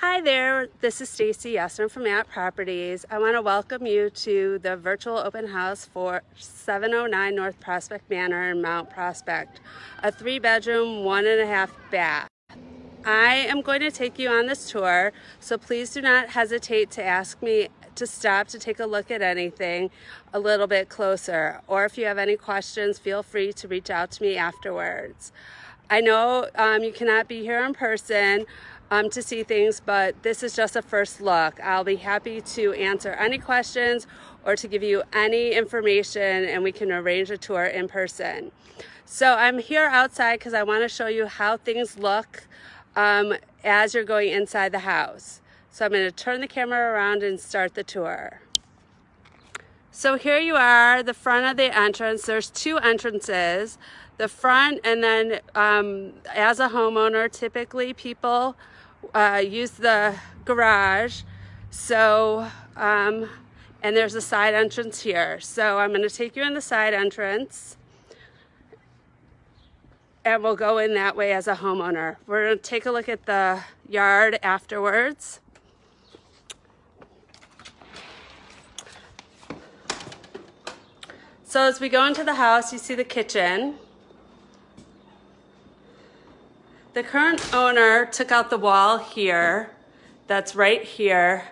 Hi there, this is Stacy Yesner from Manor Properties. I want to welcome you to the virtual open house for 709 North Prospect Manor in Mount Prospect, a 3-bedroom, 1.5 bath. I am going to take you on this tour, so please do not hesitate to ask me to stop to take a look at anything a little bit closer. Or if you have any questions, feel free to reach out to me afterwards. I know you cannot be here in person to see things, but this is just a first look. I'll be happy to answer any questions or to give you any information, and we can arrange a tour in person. So I'm here outside because I want to show you how things look as you're going inside the house. So I'm going to turn the camera around and start the tour. So here you are, the front of the entrance. There's 2 entrances, the front, and then as a homeowner, typically people use the garage. So, and there's a side entrance here. So I'm going to take you in the side entrance, and we'll go in that way as a homeowner. We're going to take a look at the yard afterwards. So as we go into the house, you see the kitchen. The current owner took out the wall here, that's right here,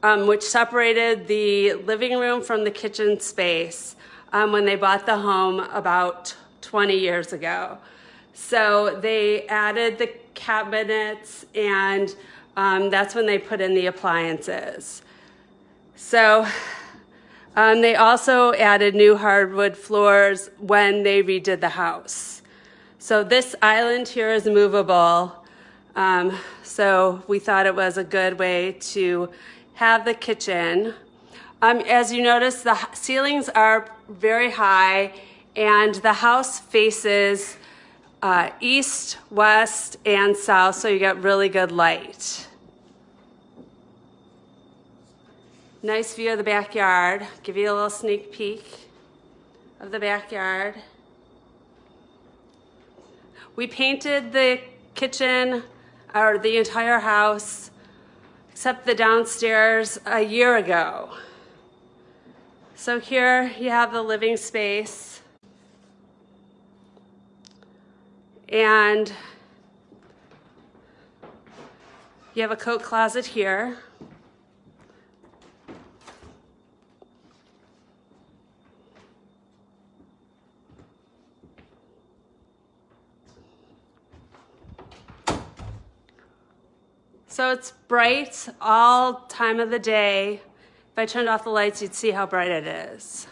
which separated the living room from the kitchen space when they bought the home about 20 years ago. So they added the cabinets, and that's when they put in the appliances. So they also added new hardwood floors when they redid the house. So this island here is movable. So we thought it was a good way to have the kitchen. As you notice, the ceilings are very high, and the house faces east, west, and south, so you get really good light. Nice view of the backyard. Give you a little sneak peek of the backyard. We painted the kitchen, or the entire house, except the downstairs, a year ago. So here you have the living space. And you have a coat closet here. So it's bright all time of the day. If I turned off the lights, you'd see how bright it is.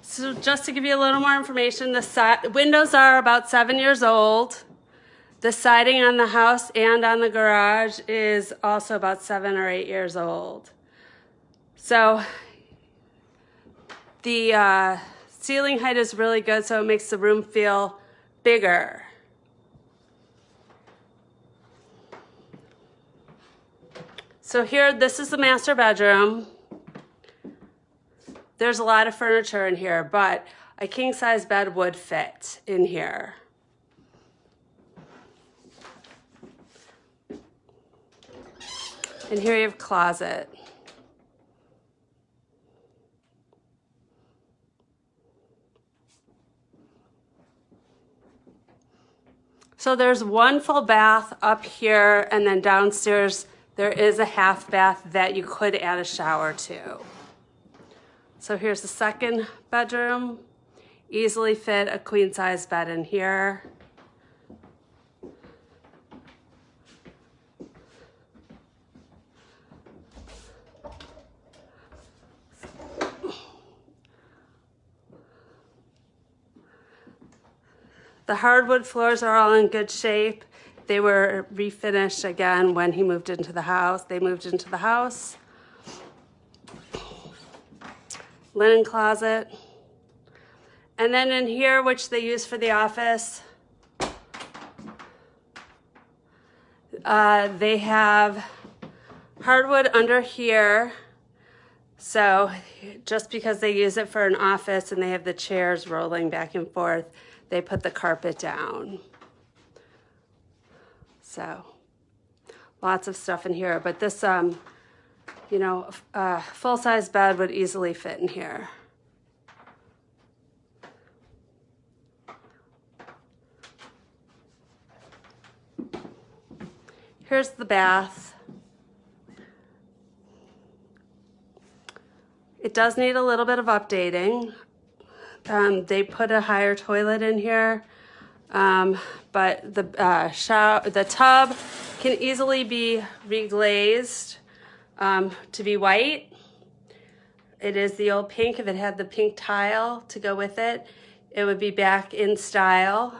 So just to give you a little more information, the windows are about 7 years old. The siding on the house and on the garage is also about 7 or 8 years old. So the ceiling height is really good, so it makes the room feel bigger. So here, this is the master bedroom. There's a lot of furniture in here, but a king-size bed would fit in here. And here you have a closet. So there's one full bath up here, and then downstairs there is a half bath that you could add a shower to. So here's the second bedroom. Easily fit a queen-size bed in here. The hardwood floors are all in good shape. They were refinished again when he moved into the house. They moved into the house. Linen closet. And then in here, which they use for the office, they have hardwood under here. So just because they use it for an office and they have the chairs rolling back and forth, they put the carpet down. So lots of stuff in here, but this, you know, full-size bed would easily fit in here. Here's the bath. It does need a little bit of updating. They put a higher toilet in here, but the tub can easily be reglazed to be white. It is the old pink. If it had the pink tile to go with it, it would be back in style.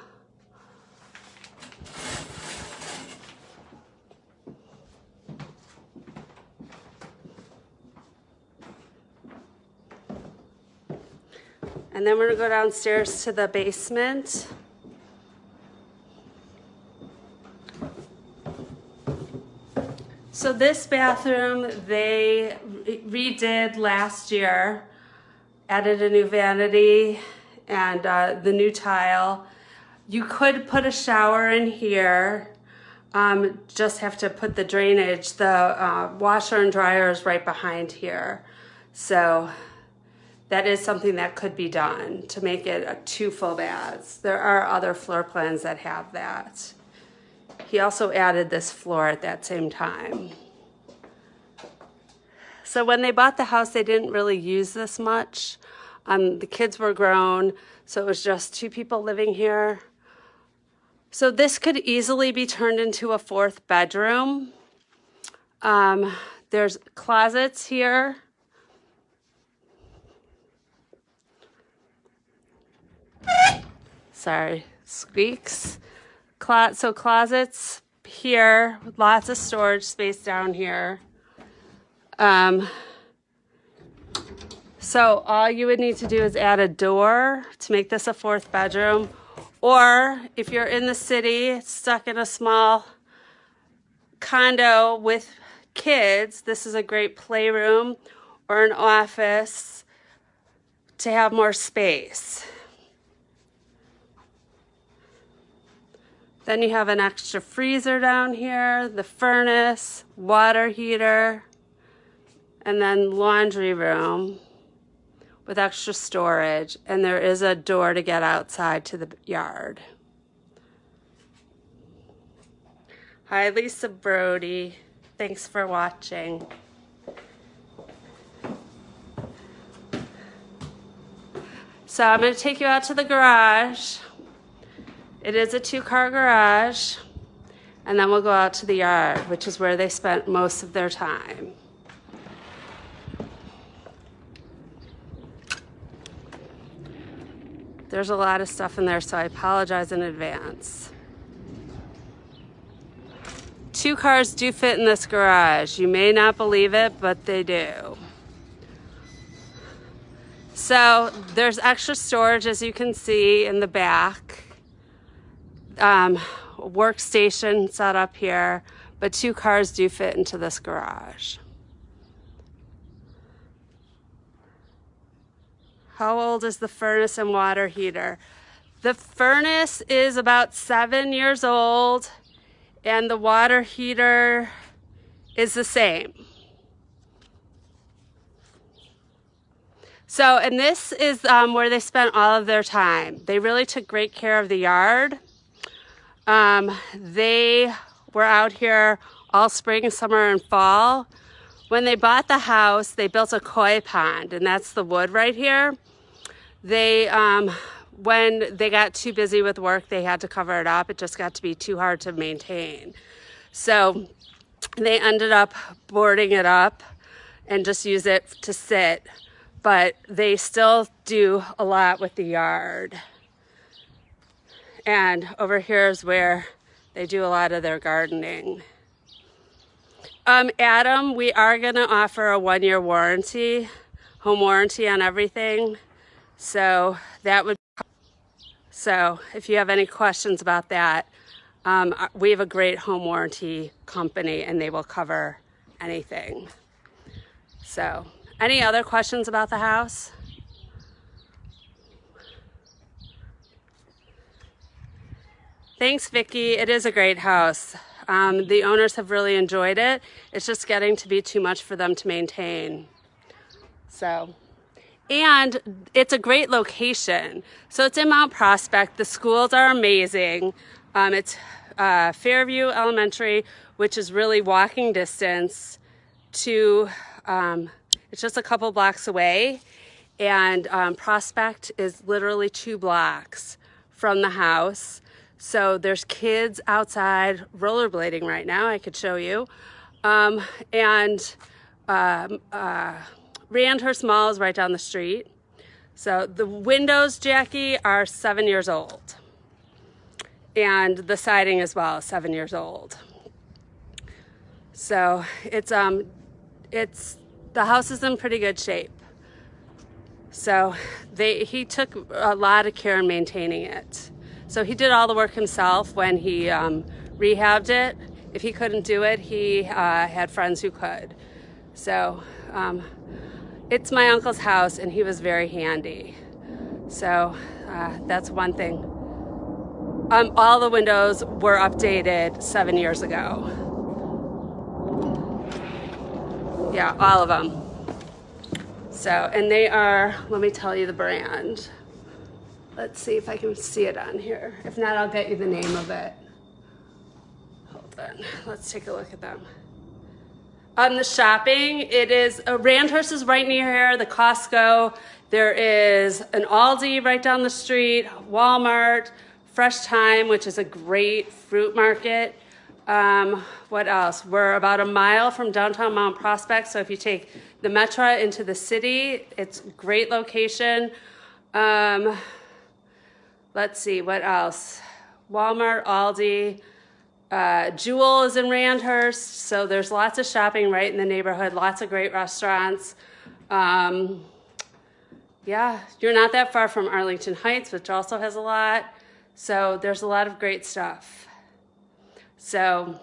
And then we're gonna go downstairs to the basement. So this bathroom they redid last year, added a new vanity and the new tile. You could put a shower in here, just have to put the drainage. The washer and dryer is right behind here. So that is something that could be done to make it 2 full baths. There are other floor plans that have that. He also added this floor at that same time. So when they bought the house, they didn't really use this much. The kids were grown, so it was just 2 people living here. So this could easily be turned into a 4th bedroom. There's closets here. Sorry, squeaks. So closets here, lots of storage space down here. So all you would need to do is add a door to make this a 4th bedroom. Or if you're in the city, stuck in a small condo with kids, this is a great playroom or an office to have more space. Then you have an extra freezer down here, the furnace, water heater, and then laundry room with extra storage. And there is a door to get outside to the yard. Hi, Lisa Brody. Thanks for watching. So I'm going to take you out to the garage. It is a 2-car garage, and then we'll go out to the yard, which is where they spent most of their time. There's a lot of stuff in there, so I apologize in advance. 2 cars do fit in this garage. You may not believe it, but they do. So there's extra storage, as you can see, in the back. Workstation set up here, but 2 cars do fit into this garage. How old is the furnace and water heater? The furnace is about 7 years old, and the water heater is the same. So, and this is where they spent all of their time. They really took great care of the yard. They were out here all spring, summer, and fall. When they bought the house, they built a koi pond, and that's the wood right here. They, when they got too busy with work, they had to cover it up. It just got to be too hard to maintain. So they ended up boarding it up and just use it to sit. But they still do a lot with the yard. And over here is where they do a lot of their gardening. Adam, we are going to offer a 1-year warranty, home warranty on everything. So that would. So if you have any questions about that, we have a great home warranty company, and they will cover anything. So Any other questions about the house? Thanks, Vicki. It is a great house. The owners have really enjoyed it. It's just getting to be too much for them to maintain. So, and it's a great location. So it's in Mount Prospect. The schools are amazing. It's Fairview Elementary, which is really walking distance to, it's just a couple blocks away. And Prospect is literally 2 blocks from the house. So there's kids outside rollerblading right now. I could show you. Randhurst Mall is right down the street. So the windows, Jackie, are 7 years old. And the siding as well is 7 years old. So the house is in pretty good shape. So he took a lot of care in maintaining it. So he did all the work himself when he rehabbed it. If he couldn't do it, he had friends who could. So it's my uncle's house, and he was very handy. So that's one thing. All the windows were updated 7 years ago. Yeah, all of them. So, and they are, let me tell you the brand. Let's see if I can see it on here. If not, I'll get you the name of it. Hold on, let's take a look at them. The shopping, it is, Randhurst is right near here, the Costco. There is an Aldi right down the street, Walmart, Fresh Time, which is a great fruit market. What else? We're about a mile from downtown Mount Prospect, so if you take the Metro into the city, it's a great location. Let's see, what else? Walmart, Aldi, Jewel is in Randhurst, so there's lots of shopping right in the neighborhood, lots of great restaurants. Yeah, you're not that far from Arlington Heights, which also has a lot. So there's a lot of great stuff. So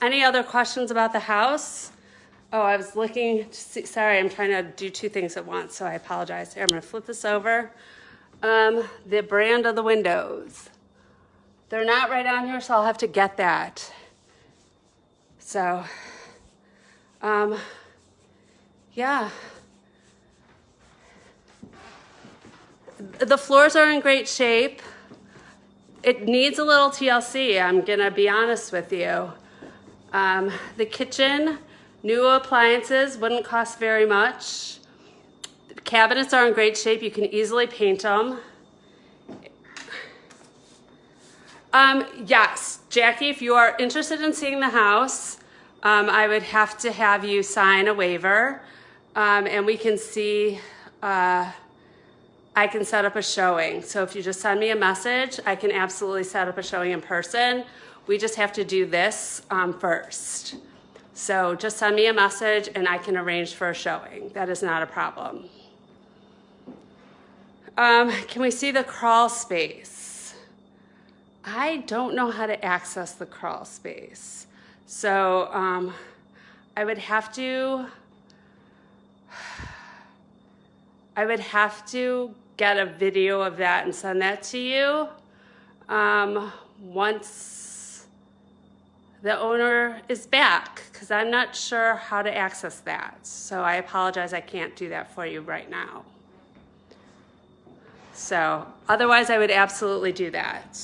any other questions about the house? Oh, I was looking to see, sorry, I'm trying to do 2 things at once, so I apologize. Here, I'm gonna flip this over. The brand of the windows. They're not right on here, so I'll have to get that. So, yeah. The floors are in great shape. It needs a little TLC, I'm gonna be honest with you. The kitchen, new appliances, wouldn't cost very much. The cabinets are in great shape, you can easily paint them. Yes, Jackie, if you are interested in seeing the house, I would have to have you sign a waiver, and we can see, I can set up a showing. So if you just send me a message, I can absolutely set up a showing in person. We just have to do this first. So just send me a message and I can arrange for a showing. That is not a problem. Can we see the crawl space? I don't know how to access the crawl space. So I would have to get a video of that and send that to you once the owner is back, because I'm not sure how to access that. So I apologize, I can't do that for you right now. So otherwise I would absolutely do that.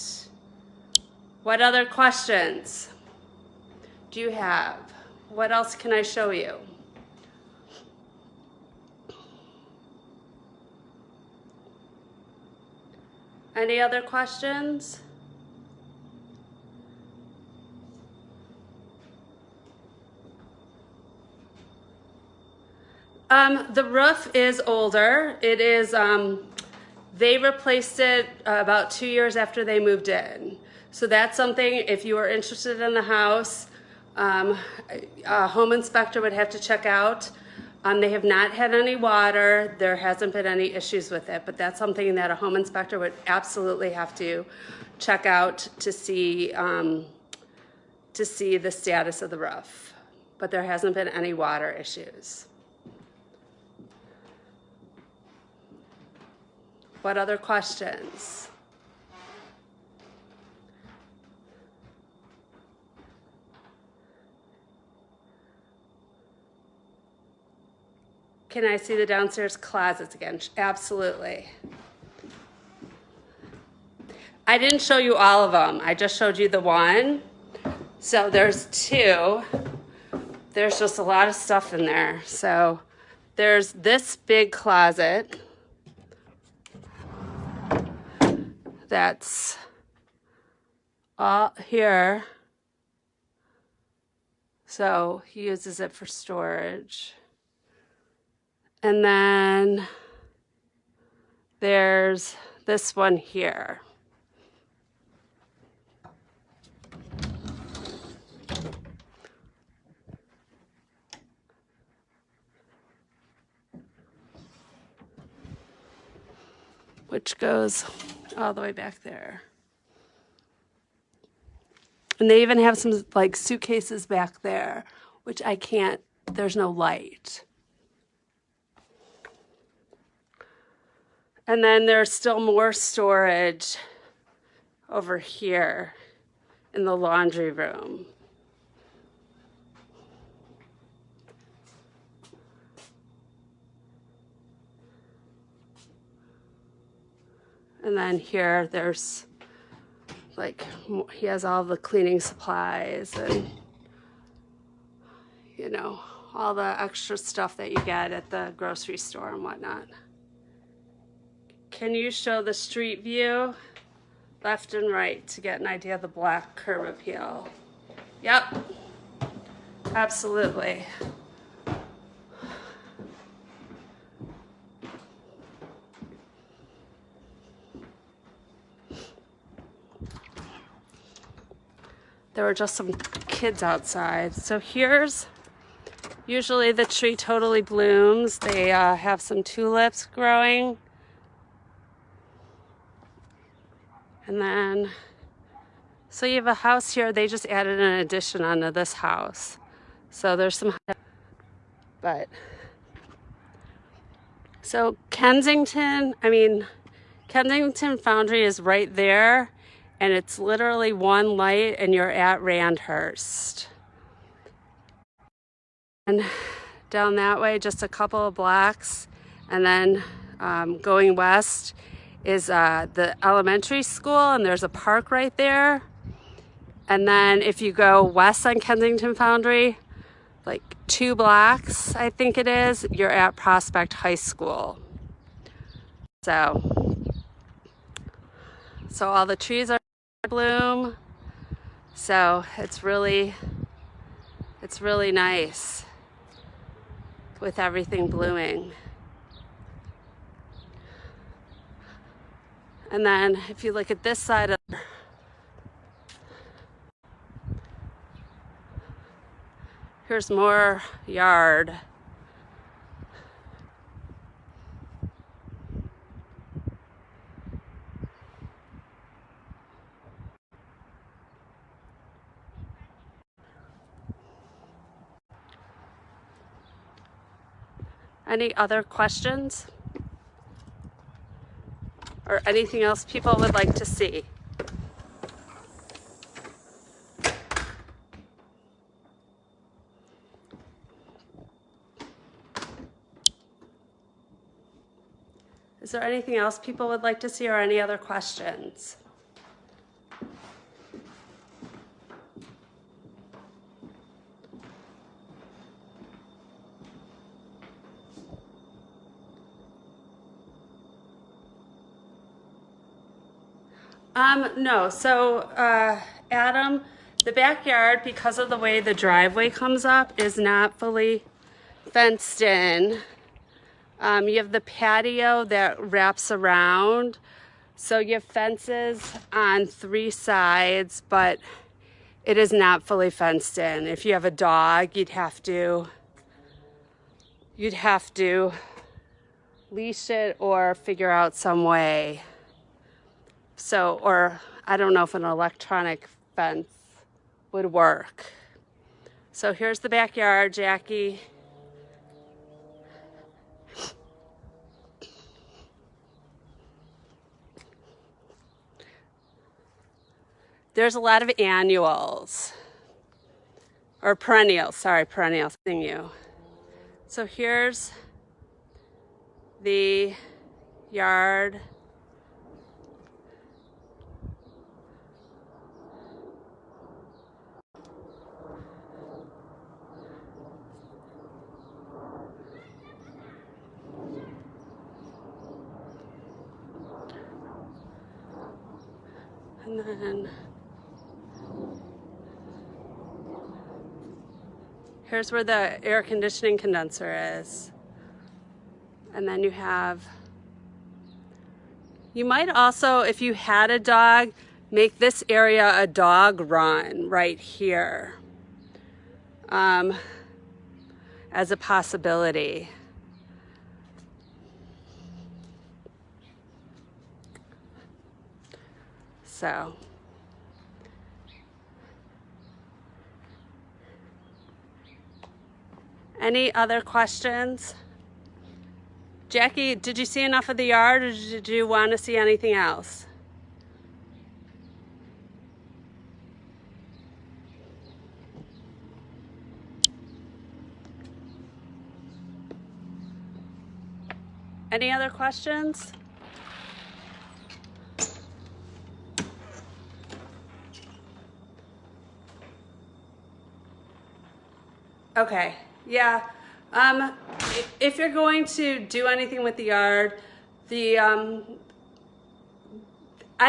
What other questions do you have? What else can I show you? Any other questions? The roof is older. It is, they replaced it about 2 years after they moved in. So that's something, if you are interested in the house, a home inspector would have to check out. They have not had any water. There hasn't been any issues with it, but that's something that a home inspector would absolutely have to check out to see the status of the roof. But there hasn't been any water issues. What other questions? Can I see the downstairs closets again? Absolutely. I didn't show you all of them. I just showed you the one. So there's two. There's just a lot of stuff in there. So there's this big closet that's all here. So he uses it for storage. And then there's this one here. Which goes all the way back there. And they even have some like suitcases back there, which I can't, there's no light. And then there's still more storage over here in the laundry room. And then here there's like, he has all the cleaning supplies and, you know, all the extra stuff that you get at the grocery store and whatnot. Can you show the street view left and right to get an idea of the black curb appeal? Yep, absolutely. There were just some kids outside. So here's, usually the tree totally blooms. They have some tulips growing. And then, so you have a house here. They just added an addition onto this house. So there's some, but, so Kensington Foundry is right there. And it's literally one light and you're at Randhurst. And down that way, just a couple of blocks. And then going west is the elementary school, and there's a park right there. And then if you go west on Kensington Foundry, like 2 blocks, I think it is, you're at Prospect High School. So all the trees are bloom, so it's really nice with everything blooming. And then if you look at this side of, here's more yard. Any other questions? Or anything else people would like to see? Is there anything else people would like to see or any other questions? No, so Adam, the backyard, because of the way the driveway comes up, is not fully fenced in. You have the patio that wraps around. So you have fences on 3 sides, but it is not fully fenced in. If you have a dog, you'd have to leash it or figure out some way. So, or I don't know if an electronic fence would work. So here's the backyard, Jackie. there's a lot of annuals, or perennials, sorry, perennials, thank you. So here's the yard. And then here's where the air conditioning condenser is. And then you might also, if you had a dog, make this area a dog run right here as a possibility. So, any other questions? Jackie, did you see enough of the yard, or did you want to see anything else? Any other questions? Okay, yeah. If you're going to do anything with the yard, I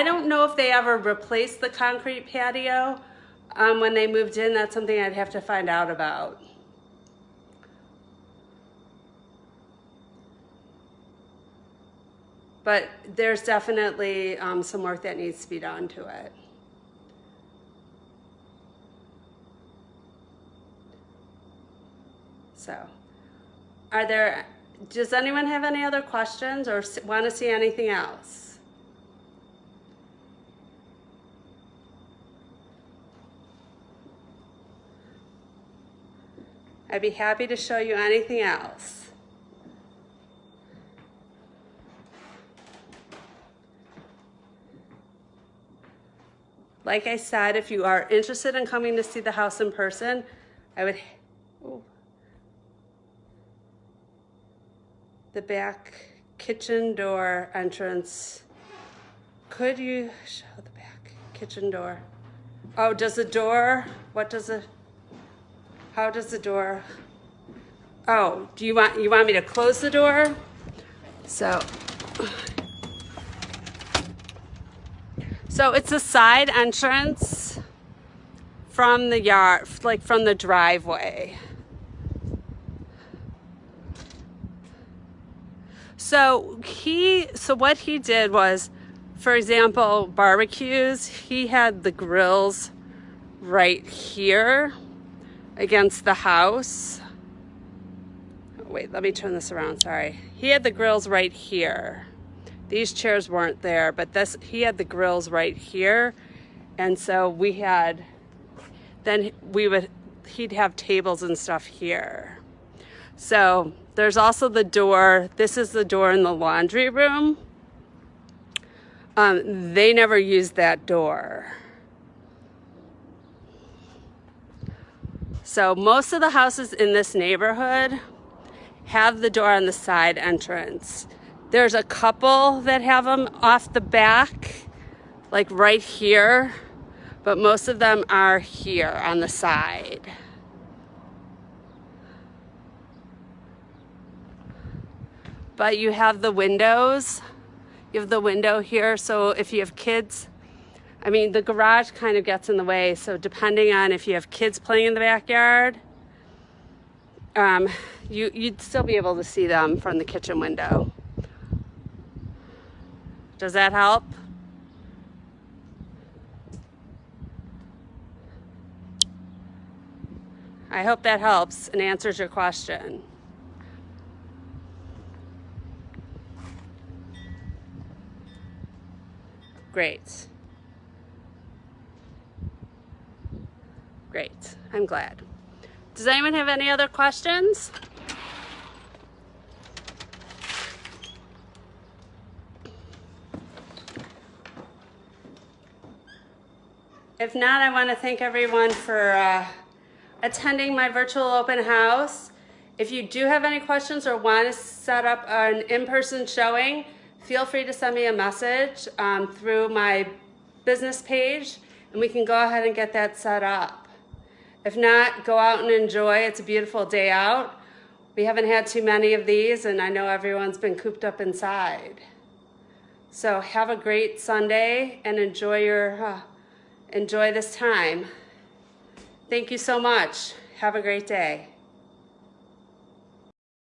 don't know if they ever replaced the concrete patio when they moved in. That's something I'd have to find out about. But there's definitely some work that needs to be done to it. So, does anyone have any other questions or want to see anything else? I'd be happy to show you anything else. Like I said, if you are interested in coming to see the house in person, I would, the back kitchen door entrance. Could you show the back kitchen door? Oh, does the door, how does the door, oh, do you want me to close the door? So it's a side entrance from the yard, like from the driveway. So what he did was, for example, barbecues, he had the grills right here against the house. Wait, let me turn this around, sorry. He had the grills right here. These chairs weren't there, but he had the grills right here. And so he'd have tables and stuff here. So there's also the door. This is the door in the laundry room. They never used that door. So most of the houses in this neighborhood have the door on the side entrance. There's a couple that have them off the back, like right here, but most of them are here on the side. But you have the windows. You have the window here, so if you have kids, I mean, the garage kind of gets in the way, so depending on if you have kids playing in the backyard, you'd still be able to see them from the kitchen window. Does that help? I hope that helps and answers your question. Great. Great, I'm glad. Does anyone have any other questions? If not, I want to thank everyone for attending my virtual open house. If you do have any questions or want to set up an in-person showing, feel free to send me a message through my business page, and we can go ahead and get that set up. If not, go out and enjoy. It's a beautiful day out. We haven't had too many of these, and I know everyone's been cooped up inside. So have a great Sunday and enjoy this time. Thank you so much. Have a great day.